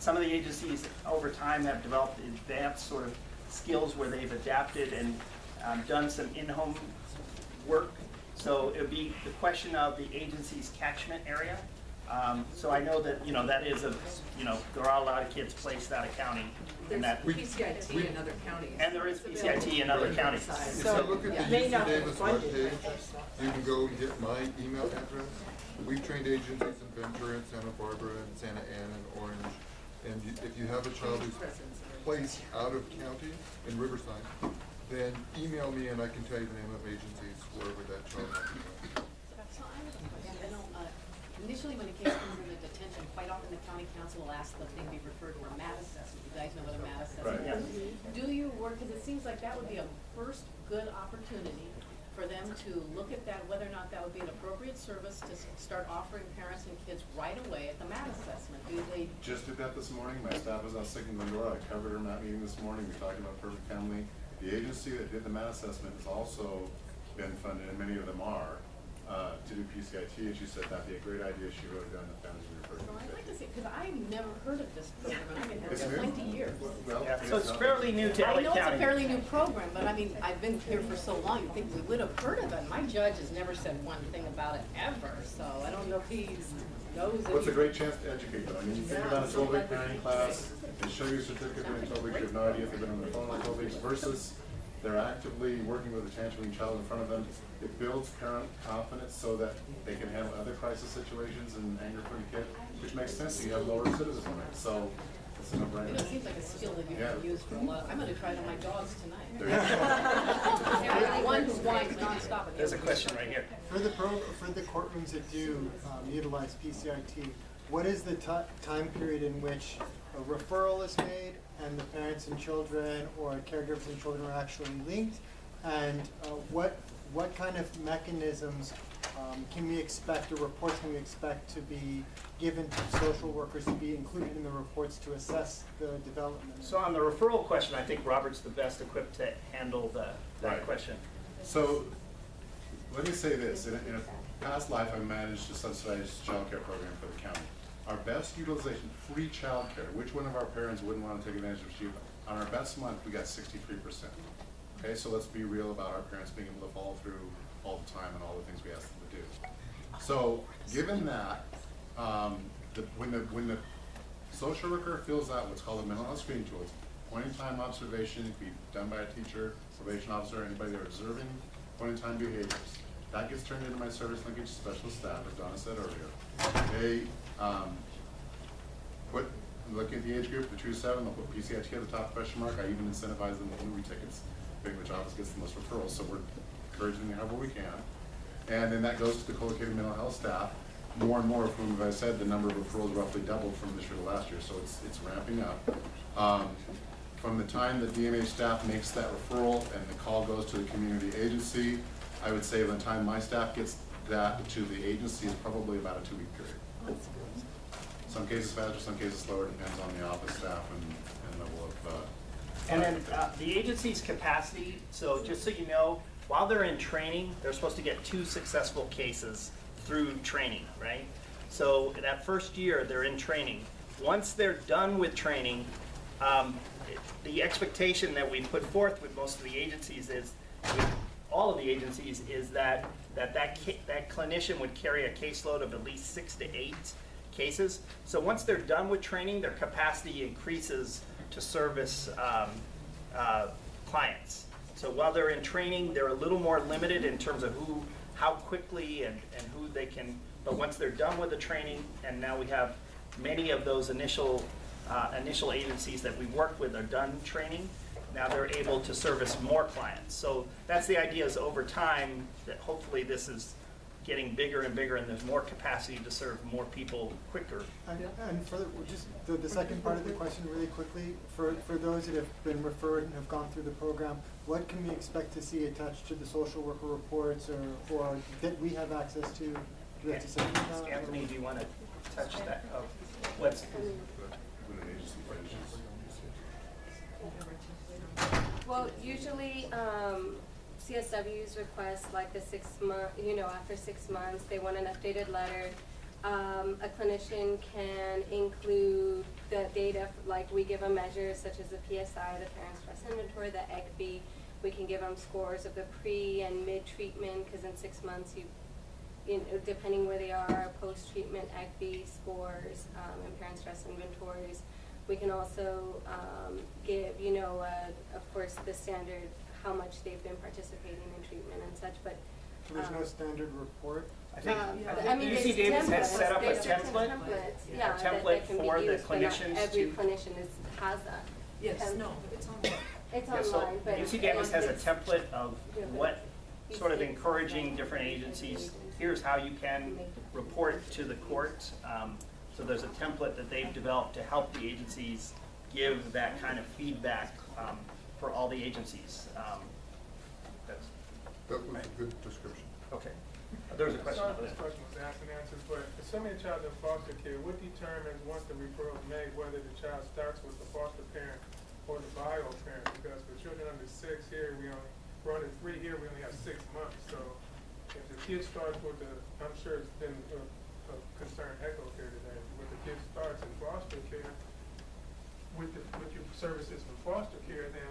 some of the agencies over time have developed advanced sort of skills where they've adapted and done some in-home work. So it would be the question of the agency's catchment area. So I know that, that is there are a lot of kids placed out of county. There's And that, PCIT in other counties. and there is PCIT in other counties. If you look at the UC Davis webpage, you can go and get my email address. We've trained agencies in Ventura, and Santa Barbara, and Santa Ana, and Orange. And if you have a child who's placed out of county in Riverside, then email me and I can tell you the name of agencies wherever that child might be going. So I have a question. I know, initially when a case comes into detention, quite often the county council will ask that they be referred for a MAT assessment. You guys know what a MAT assessment is. Do you work, because it seems like that would be a first good opportunity for them to look at that, whether or not that would be an appropriate service to start offering parents and kids right away at the MAT assessment. Do they? Just did that this morning. My staff was out sick in Glendora. I covered her MAT meeting this morning. We talked about Perfect Family. The agency that did the MAT assessment has also been funded, and many of them are, to do PCIT, and she said that'd be a great idea. She wrote it down in the families referred to Well, I'd like to PCIT. see, because I've never heard of this program, and I've been here It's for new? 20 years. Well, Yeah, so it's fairly new to I LA know it's a County. fairly new program, but I mean, I've been here for so long, you'd think we would have heard of it. My judge has never said one thing about it ever, so I don't know if he knows. Well, it's a great chance to educate them. I mean, you think about a 12-week parenting class, they show you a certificate in 12 weeks, you have no idea if they've been on their phone for 12 weeks, versus they're actively working with a tantruming child in front of them. It builds parent confidence so that they can handle other crisis situations and anger for the kid, which makes sense. You have lower recidivism rate, so it's a no-brainer. It seems like a skill that you Yeah. can use for a lot. I'm gonna try it on my dogs tonight. There you go. One who whines nonstop. and the There's a other- question right here. For the courtrooms that do utilize PCIT, what is the time period in which a referral is made and the parents and children or caregivers and children are actually linked? And what kind of mechanisms can we expect, or reports can we expect to be given to social workers to be included in the reports to assess the development? So on the referral question, I think Robert's the best equipped to handle that Right. question. So, let me say this, in a past life I managed a subsidized child care program for the county. Our best utilization, free child care, which one of our parents wouldn't want to take advantage of cheap? On our best month, we got 63%. Okay, so let's be real about our parents being able to follow through all the time and all the things we ask them to do. So, given that, when the social worker fills out what's called a mental health screening tool, it's point-in-time observation, it can be done by a teacher, probation officer, anybody they're observing point-in-time behaviors. That gets turned into my service linkage specialist staff, as Donna said earlier. They looking at the age group, the 2 to 7, they'll put PCIT at the top question mark. I even incentivize them with movie tickets, picking which office gets the most referrals, so we're encouraging them however we can. And then that goes to the co-located mental health staff. More and more of whom, as I said, the number of referrals roughly doubled from this year to last year, so it's ramping up. From the time the DMH staff makes that referral and the call goes to the community agency, I would say by the time my staff gets that to the agency is probably about a 2-week period. Some cases faster, some cases slower, depends on the office staff and level of. And then the agency's capacity, so just so you know, while they're in training, they're supposed to get 2 successful cases through training, right? So that first year, they're in training. Once they're done with training, the expectation that we put forth with most of the agencies is, with all of the agencies, is that clinician would carry a caseload of at least 6 to 8 cases. So once they're done with training, their capacity increases to service clients. So while they're in training, they're a little more limited in terms of how quickly and who they can, but once they're done with the training, and now we have many of those initial agencies that we work with are done training, now they're able to service more clients. So that's the idea, is over time that hopefully this is getting bigger and bigger and there's more capacity to serve more people quicker. And for just the second part of the question really quickly, for those that have been referred and have gone through the program, what can we expect to see attached to the social worker reports or that we have access to? Do we have to say anything about it? Anthony, do you want to touch that? Oh, what's, When an agency finishes. Well, usually CSWs request like a 6 month, after 6 months, they want an updated letter. A clinician can include the data, like we give them measures such as the PSI, the parent stress inventory, the ECB. We can give them scores of the pre and mid-treatment, because in 6 months, depending where they are, post-treatment ECB scores and parent stress inventories. We can also give, of course, the standard, how much they've been participating in treatment and such, but. So there's no standard report? I think I mean, UC there's Davis has templates. set up a There's certain template, templates, a yeah, template that can be for the used, but not clinicians every to. clinician has that. Yes, no, it's online. It's Yeah, so online, but. UC Davis has a it's- template of Yeah, but what UC sort of Davis encouraging has different different agencies, agencies. here's how you can report to the court. So there's a template that they've developed to help the agencies give that kind of feedback for all the agencies. That's, That was a good description. okay. There's a question Sorry over if this there. question was asked and answered, but if somebody child in foster care, what determines once the referral is made whether the child starts with the foster parent or the bio parent? Because for children under 6 here, we're under 3 here, we only have 6 months. So if the kid starts with I'm sure it's been a concern echoed here today, when the kid starts in foster care, with your services from foster care, then,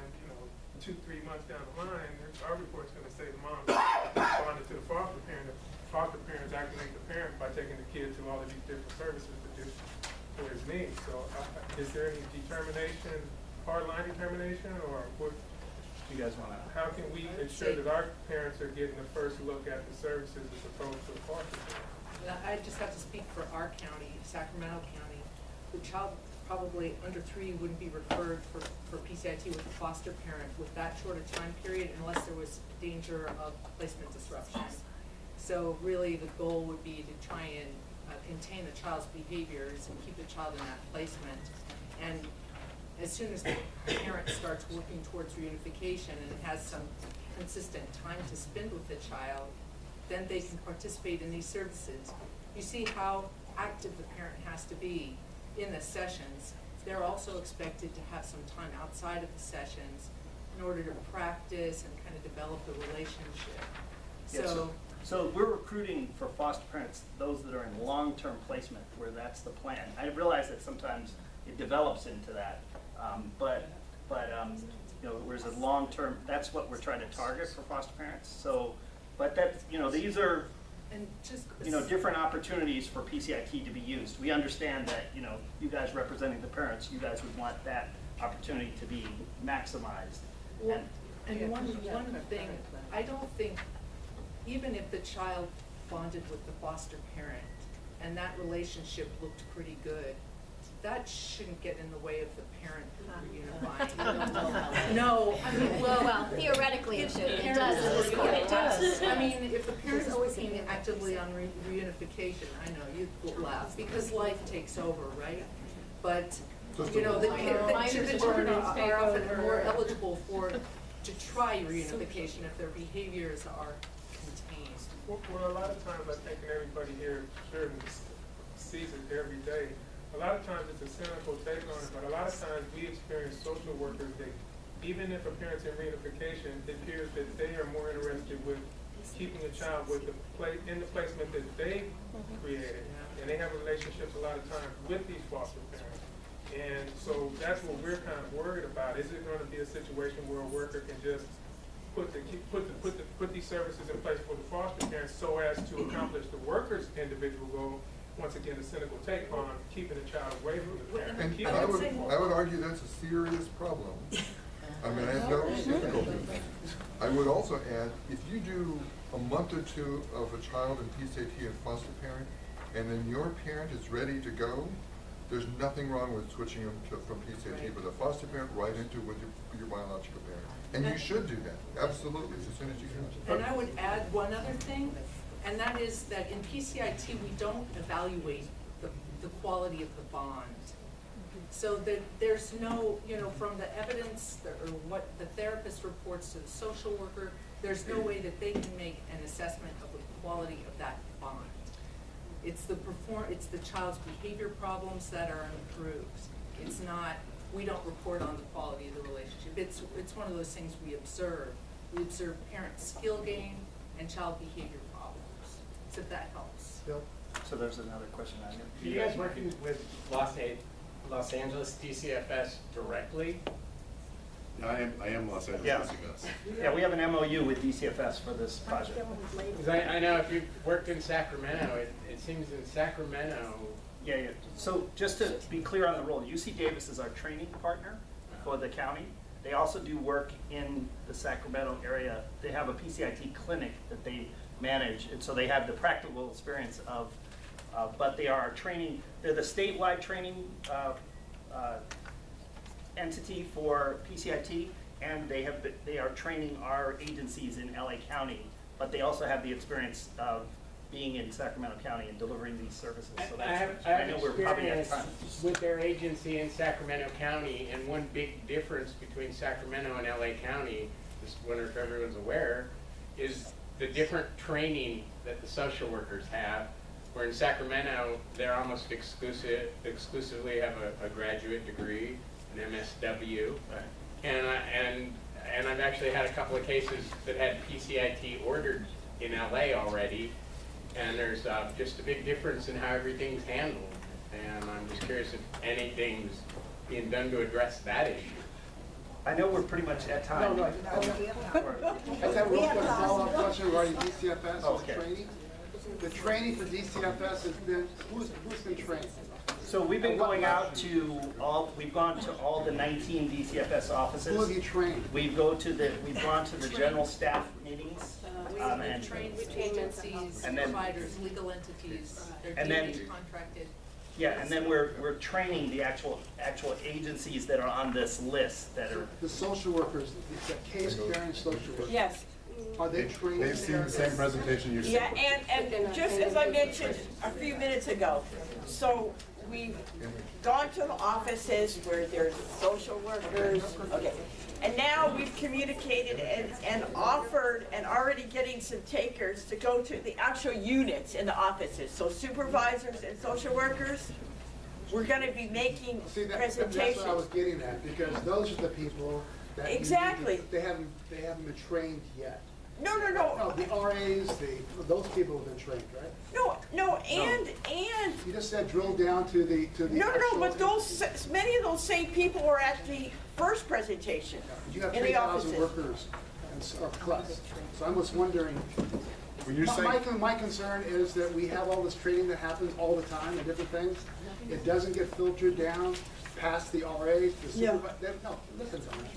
2-3 months down the line, our report's gonna say the mom responded to the foster parent. The foster parents activate the parent by taking the kid to all of these different services for his needs. So is there any determination, hard line determination, or what, Do you guys want to? how can we ensure that our parents are getting the first look at the services as opposed to the foster parent? I just have to speak for our county, Sacramento County. The child probably under 3 wouldn't be referred for PCIT with a foster parent with that short a time period unless there was danger of placement disruptions. So really the goal would be to try and contain the child's behaviors and keep the child in that placement. And as soon as the parent starts working towards reunification and has some consistent time to spend with the child, then they can participate in these services. You see how active the parent has to be in the sessions. They're also expected to have some time outside of the sessions in order to practice and kind of develop the relationship. Yeah, so we're recruiting for foster parents, those that are in long-term placement, where that's the plan. I realize that sometimes it develops into that, but whereas a long-term, that's what we're trying to target for foster parents. So, but that's, these are, And just different opportunities for PCIT to be used. We understand that, you guys representing the parents, you guys would want that opportunity to be maximized. Well, and one thing, I don't think, even if the child bonded with the foster parent and that relationship looked pretty good, that shouldn't get in the way of the parent reunifying. No, I mean, Well, theoretically it should. It does in this court. It does. I mean, if the parent is working actively on reunification, I know you'd laugh, because life takes over, right? But, the children are often more eligible to try reunification if their behaviors are contained. Well, a lot of times, I think, and everybody here certainly sees it every day, a lot of times it's a cynical take on it, but a lot of times we experience social workers that even if a parent's in reunification, it appears that they are more interested with keeping a child with in the placement that they created. And they have relationships a lot of times with these foster parents. And so that's what we're kind of worried about. Is it going to be a situation where a worker can just put these services in place for the foster parents so as to accomplish the worker's individual goal? Once again, a cynical take on keeping the child away from the parent. And I would argue that's a serious problem. I mean, I have no difficulty. I would also add, if you do a month or 2 of a child in PCIT and foster parent, and then your parent is ready to go, there's nothing wrong with switching them from PCIT with a foster parent right into with your biological parent. And you should do that, absolutely, as soon as you can. And I would add one other thing, and that is that in PCIT, we don't evaluate the quality of the bond. So that there's no, from the evidence or what the therapist reports to the social worker, there's no way that they can make an assessment of the quality of that bond. It's the child's behavior problems that are improved. It's not, we don't report on the quality of the relationship. It's one of those things we observe. We observe parent skill gain and child behavior problems. So that helps. Bill? So there's another question on Are you guys working with Lost Aid Los Angeles DCFS directly? I am Los Angeles Yeah. DCFS. Yeah, we have an MOU with DCFS for this project. Because I know if you've worked in Sacramento, it seems in Sacramento, Yeah, yeah. So just to be clear on the role, UC Davis is our training partner for the county. They also do work in the Sacramento area. They have a PCIT clinic that they manage, and so they have the practical experience of, but they are our training, they're the statewide training entity for PCIT, and they are training our agencies in LA County, but they also have the experience of being in Sacramento County and delivering these services. So I that's, have know we're probably at experience time. with their agency in Sacramento County, and one big difference between Sacramento and LA County, just wonder if everyone's aware, is the different training that the social workers have. Where in Sacramento, they're almost exclusively have a graduate degree, an MSW, and I've actually had a couple of cases that had PCIT ordered in LA already, and there's just a big difference in how everything's handled, and I'm just curious if anything's being done to address that issue. I know we're pretty much at time. I just have a real quick follow-up question regarding DCFS Oh, and the okay. training. The training for DCFS has been, who's been trained? So we've been going out to we've gone to all the 19 DCFS offices. Who have you trained? We've gone to the general staff meetings. We've trained agencies, and then- providers, legal entities, they're And then- DOD contracted. Yeah, and then we're training the actual agencies that are on this list that are. The social workers, the case-bearing social workers. Yes, Are they trained? They've seen the same presentation you've seen. yeah, and just as I mentioned a few minutes ago, so we've gone to the offices where there's social workers, okay. And now we've communicated and offered and already getting some takers to go to the actual units in the offices. So supervisors and social workers, we're gonna be making See, that's presentations. what I was getting at, because those are the people that. you need to- Exactly. They haven't been trained yet. No, No, the RAs, those people have been trained, right? no, and You just said drill down to the no, actual- but many of those same people were at the first presentation You have in the 3,000 offices. workers or plus. So I'm just wondering, When you say, my concern is that we have all this training that happens all the time and different things. It doesn't get filtered down past the RAs, the No. supervisors. No, listen to me.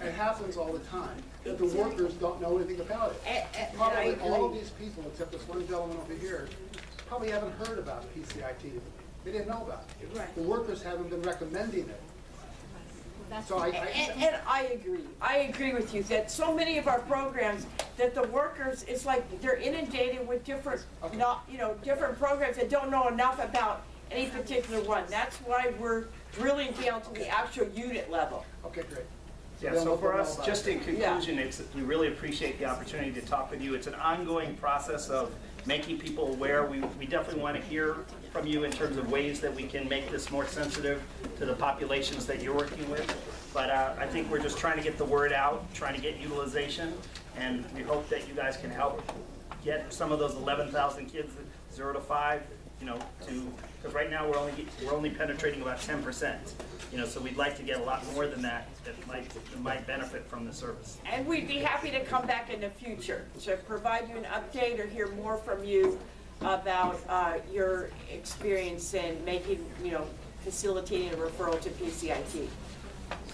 It happens all the time, that the workers don't know anything about it. And I Probably all of agree. these people, except this one gentleman over here, probably haven't heard about PCIT. They didn't know about it. Right. The workers haven't been recommending it. So And I agree with you, that so many of our programs, that the workers, it's like they're inundated with different, different programs that don't know enough about any particular one. That's why we're drilling down to the actual unit level. Okay, great. Yeah, so for us, just in conclusion, we really appreciate the opportunity to talk with you. It's an ongoing process of making people aware. We definitely want to hear from you in terms of ways that we can make this more sensitive to the populations that you're working with. But I think we're just trying to get the word out, trying to get utilization, and we hope that you guys can help get some of those 11,000 kids, 0 to 5, because right now we're only penetrating about 10%. So we'd like to get a lot more than that might benefit from the service. And we'd be happy to come back in the future to provide you an update or hear more from you about your experience in making, facilitating a referral to PCIT.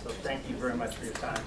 So thank you very much for your time.